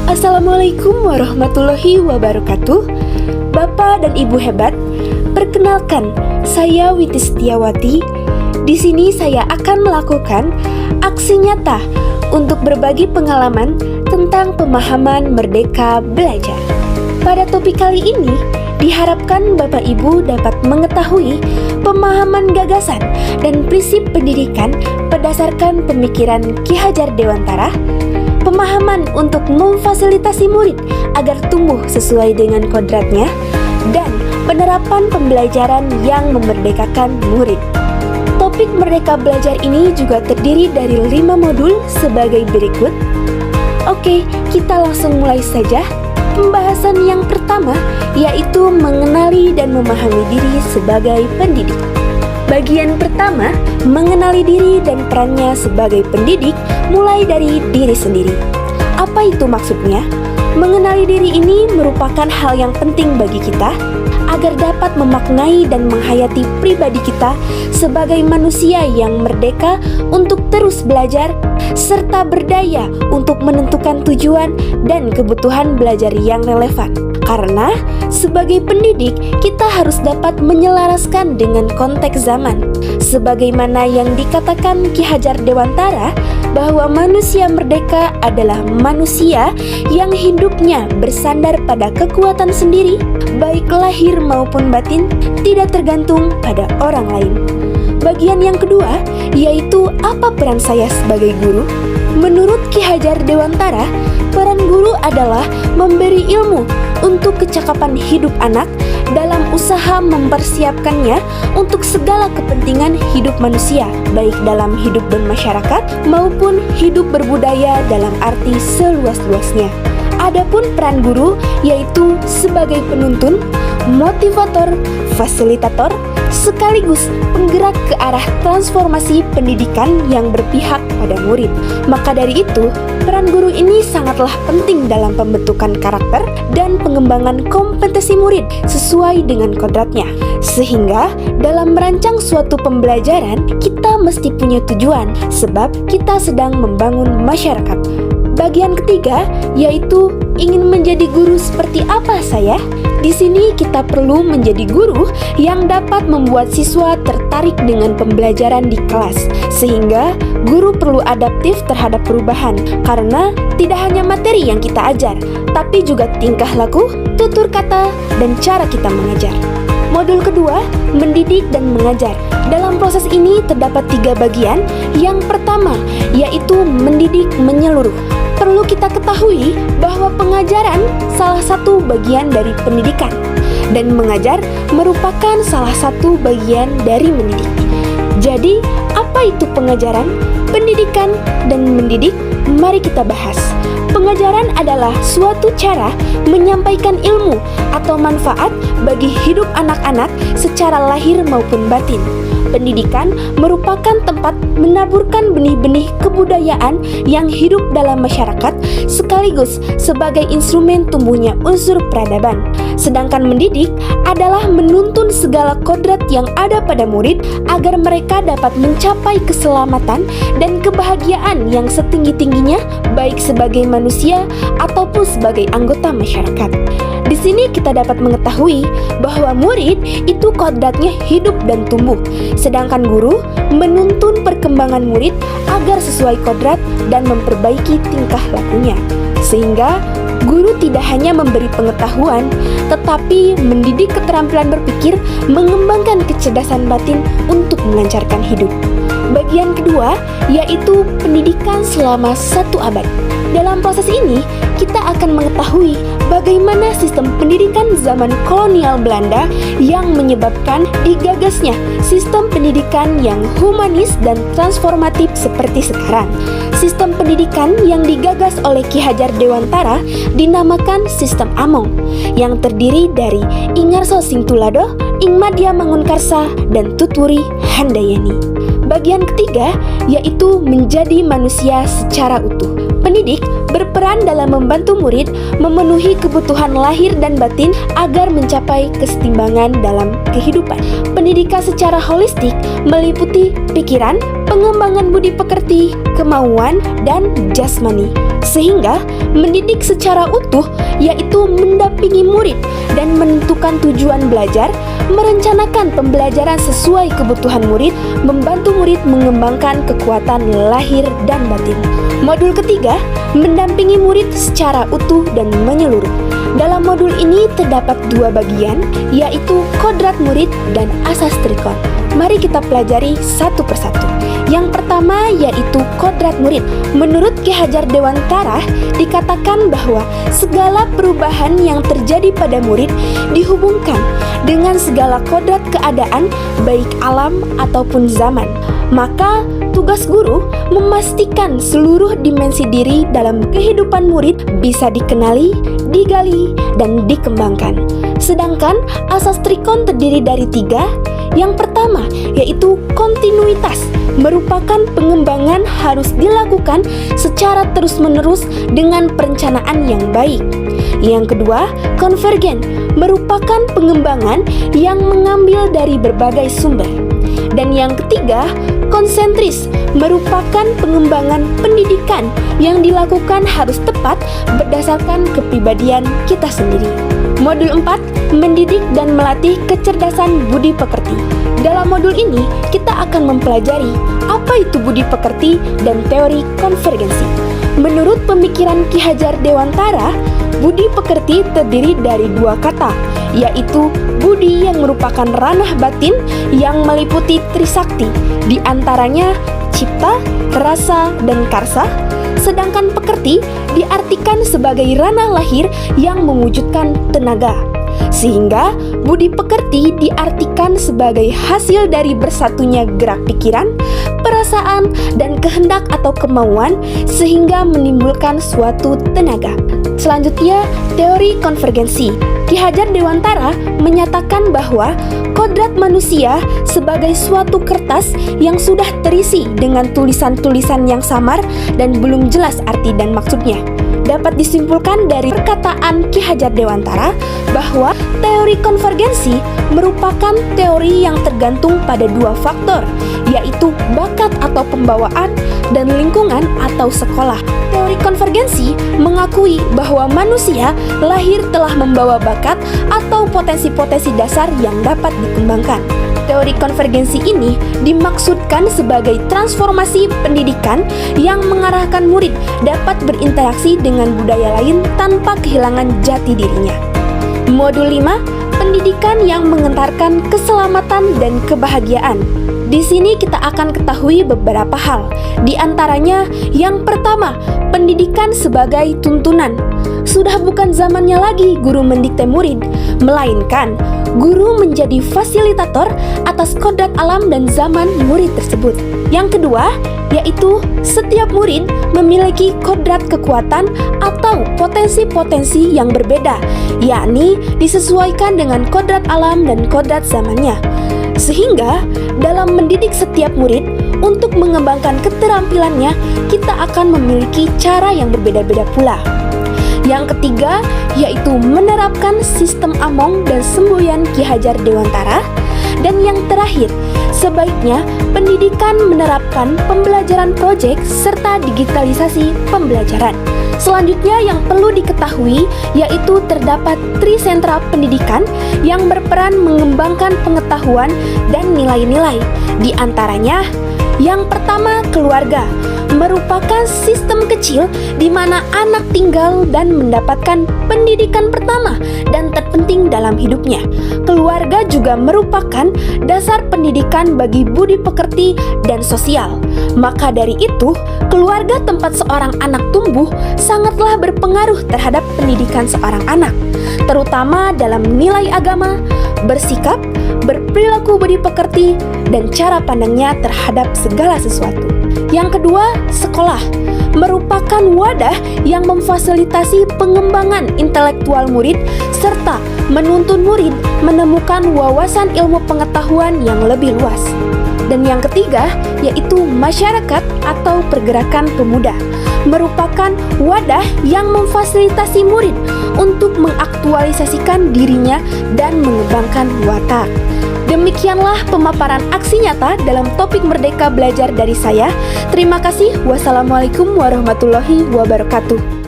Assalamualaikum warahmatullahi wabarakatuh. Bapak dan Ibu hebat, perkenalkan, saya Witi Setiawati. Di sini saya akan melakukan aksi nyata untuk berbagi pengalaman tentang pemahaman merdeka belajar. Pada topik kali ini, diharapkan Bapak Ibu dapat mengetahui pemahaman gagasan dan prinsip pendidikan berdasarkan pemikiran Ki Hajar Dewantara, pemahaman untuk memfasilitasi murid agar tumbuh sesuai dengan kodratnya, dan penerapan pembelajaran yang memerdekakan murid. Topik Merdeka Belajar ini juga terdiri dari 5 modul sebagai berikut. Oke, kita langsung mulai saja. Pembahasan yang pertama yaitu mengenali dan memahami diri sebagai pendidik. Bagian pertama, mengenali diri dan perannya sebagai pendidik mulai dari diri sendiri. Apa itu maksudnya? Mengenali diri ini merupakan hal yang penting bagi kita agar dapat memaknai dan menghayati pribadi kita sebagai manusia yang merdeka untuk terus belajar serta berdaya untuk menentukan tujuan dan kebutuhan belajar yang relevan. Karena sebagai pendidik, kita harus dapat menyelaraskan dengan konteks zaman. Sebagaimana yang dikatakan Ki Hajar Dewantara, bahwa manusia merdeka adalah manusia yang hidupnya bersandar pada kekuatan sendiri, baik lahir maupun batin, tidak tergantung pada orang lain. Bagian yang kedua, yaitu apa peran saya sebagai guru? Menurut Ki Hajar Dewantara, peran guru adalah memberi ilmu untuk kecakapan hidup anak dalam usaha mempersiapkannya untuk segala kepentingan hidup manusia, baik dalam hidup bermasyarakat maupun hidup berbudaya dalam arti seluas-luasnya. Adapun peran guru yaitu sebagai penuntun, motivator, fasilitator, sekaligus penggerak ke arah transformasi pendidikan yang berpihak pada murid. Maka dari itu, peran guru ini sangatlah penting dalam pembentukan karakter dan pengembangan kompetensi murid sesuai dengan kodratnya. Sehingga dalam merancang suatu pembelajaran, kita mesti punya tujuan, sebab kita sedang membangun masyarakat. Bagian ketiga, yaitu ingin menjadi guru seperti apa saya? Di sini kita perlu menjadi guru yang dapat membuat siswa tertarik dengan pembelajaran di kelas, sehingga guru perlu adaptif terhadap perubahan, karena tidak hanya materi yang kita ajar, tapi juga tingkah laku, tutur kata, dan cara kita mengajar. Modul kedua, mendidik dan mengajar. Dalam proses ini terdapat 3 bagian. Yang pertama, yaitu mendidik menyeluruh. Perlu kita ketahui bahwa pengajaran salah satu bagian dari pendidikan, dan mengajar merupakan salah satu bagian dari mendidik. Jadi, apa itu pengajaran, pendidikan, dan mendidik? Mari kita bahas. Pengajaran adalah suatu cara menyampaikan ilmu atau manfaat bagi hidup anak-anak secara lahir maupun batin. Pendidikan merupakan tempat menaburkan benih-benih kebudayaan yang hidup dalam masyarakat sekaligus sebagai instrumen tumbuhnya unsur peradaban. Sedangkan mendidik adalah menuntun segala kodrat yang ada pada murid agar mereka dapat mencapai keselamatan dan kebahagiaan yang setinggi-tingginya, baik sebagai manusia ataupun sebagai anggota masyarakat. Di sini kita dapat mengetahui bahwa murid itu kodratnya hidup dan tumbuh, sedangkan guru menuntun perkembangan murid agar sesuai kodrat dan memperbaiki tingkah lakunya. Sehingga guru tidak hanya memberi pengetahuan, tetapi mendidik keterampilan berpikir, mengembangkan kecerdasan batin untuk melancarkan hidup. Bagian kedua, yaitu pendidikan selama 1 abad. Dalam proses ini, kita akan mengetahui bagaimana sistem pendidikan zaman kolonial Belanda yang menyebabkan digagasnya sistem pendidikan yang humanis dan transformatif seperti sekarang. Sistem pendidikan yang digagas oleh Ki Hajar Dewantara dinamakan sistem Among, yang terdiri dari Ingarso Singtulado, Ingmadya Mangunkarsa, dan Tutwuri Handayani. Bagian ketiga, yaitu menjadi manusia secara utuh. Pendidik berperan dalam membantu murid memenuhi kebutuhan lahir dan batin agar mencapai kesetimbangan dalam kehidupan. Pendidikan secara holistik meliputi pikiran, pengembangan budi pekerti, kemauan, dan jasmani. Sehingga mendidik secara utuh yaitu mendampingi murid dan menentukan tujuan belajar, merencanakan pembelajaran sesuai kebutuhan murid, membantu murid mengembangkan kekuatan lahir dan batin. Modul ketiga, mendampingi murid secara utuh dan menyeluruh. Dalam modul ini terdapat dua bagian, yaitu kodrat murid dan asas trikon. Mari kita pelajari satu persatu. Yang pertama yaitu kodrat murid. Menurut Ki Hajar Dewantara, dikatakan bahwa segala perubahan yang terjadi pada murid dihubungkan dengan segala kodrat keadaan, baik alam ataupun zaman. Maka tugas guru memastikan seluruh dimensi diri dalam kehidupan murid bisa dikenali, digali, dan dikembangkan. Sedangkan asas trikon terdiri dari 3. Yang pertama yaitu kontinuitas, merupakan pengembangan harus dilakukan secara terus-menerus dengan perencanaan yang baik. Yang kedua, konvergen, merupakan pengembangan yang mengambil dari berbagai sumber. Dan yang ketiga, konsentris, merupakan pengembangan pendidikan yang dilakukan harus tepat berdasarkan kepribadian kita sendiri. Modul 4, mendidik dan melatih kecerdasan budi pekerti. Dalam modul ini, kita akan mempelajari apa itu budi pekerti dan teori konvergensi. Menurut pemikiran Ki Hajar Dewantara, budi pekerti terdiri dari 2 kata, yaitu budi yang merupakan ranah batin yang meliputi trisakti, di antaranya cipta, rasa, dan karsa. Sedangkan pekerti diartikan sebagai ranah lahir yang mewujudkan tenaga. Sehingga budi pekerti diartikan sebagai hasil dari bersatunya gerak pikiran, perasaan, dan kehendak atau kemauan sehingga menimbulkan suatu tenaga. Selanjutnya, teori konvergensi. Ki Hajar Dewantara menyatakan bahwa kodrat manusia sebagai suatu kertas yang sudah terisi dengan tulisan-tulisan yang samar dan belum jelas arti dan maksudnya. Dapat disimpulkan dari perkataan Ki Hajar Dewantara bahwa teori konvergensi merupakan teori yang tergantung pada 2 faktor, yaitu bakat atau pembawaan dan lingkungan atau sekolah. Teori konvergensi mengakui bahwa manusia lahir telah membawa bakat atau potensi-potensi dasar yang dapat dikembangkan. Teori konvergensi ini dimaksudkan sebagai transformasi pendidikan yang mengarahkan murid dapat berinteraksi dengan budaya lain tanpa kehilangan jati dirinya. Modul 5, pendidikan yang mengantarkan keselamatan dan kebahagiaan. Di sini kita akan ketahui beberapa hal. Di antaranya, yang pertama, pendidikan sebagai tuntunan. Sudah bukan zamannya lagi guru mendikte murid, melainkan guru menjadi fasilitator atas kodrat alam dan zaman murid tersebut. Yang kedua, yaitu setiap murid memiliki kodrat kekuatan atau potensi-potensi yang berbeda, yakni disesuaikan dengan kodrat alam dan kodrat zamannya. Sehingga dalam mendidik setiap murid untuk mengembangkan keterampilannya, kita akan memiliki cara yang berbeda-beda pula. Yang ketiga, yaitu menerapkan sistem Among dan semboyan Ki Hajar Dewantara. Dan yang terakhir, sebaiknya pendidikan menerapkan pembelajaran proyek serta digitalisasi pembelajaran. Selanjutnya yang perlu diketahui yaitu terdapat trisentra pendidikan yang berperan mengembangkan pengetahuan dan nilai-nilai. Di antaranya, yang pertama keluarga, merupakan sistem kecil di mana anak tinggal dan mendapatkan pendidikan pertama dan terpenting dalam hidupnya. Keluarga juga merupakan dasar pendidikan bagi budi pekerti dan sosial. Maka dari itu, keluarga tempat seorang anak tumbuh sangatlah berpengaruh terhadap pendidikan seorang anak, terutama dalam nilai agama, bersikap, berperilaku budi pekerti, dan cara pandangnya terhadap segala sesuatu. Yang kedua, sekolah merupakan wadah yang memfasilitasi pengembangan intelektual murid serta menuntun murid menemukan wawasan ilmu pengetahuan yang lebih luas. Dan yang ketiga, yaitu masyarakat atau pergerakan pemuda, merupakan wadah yang memfasilitasi murid untuk mengaktualisasikan dirinya dan mengembangkan watak. Demikianlah pemaparan aksi nyata dalam topik Merdeka Belajar dari saya. Terima kasih. Wassalamualaikum warahmatullahi wabarakatuh.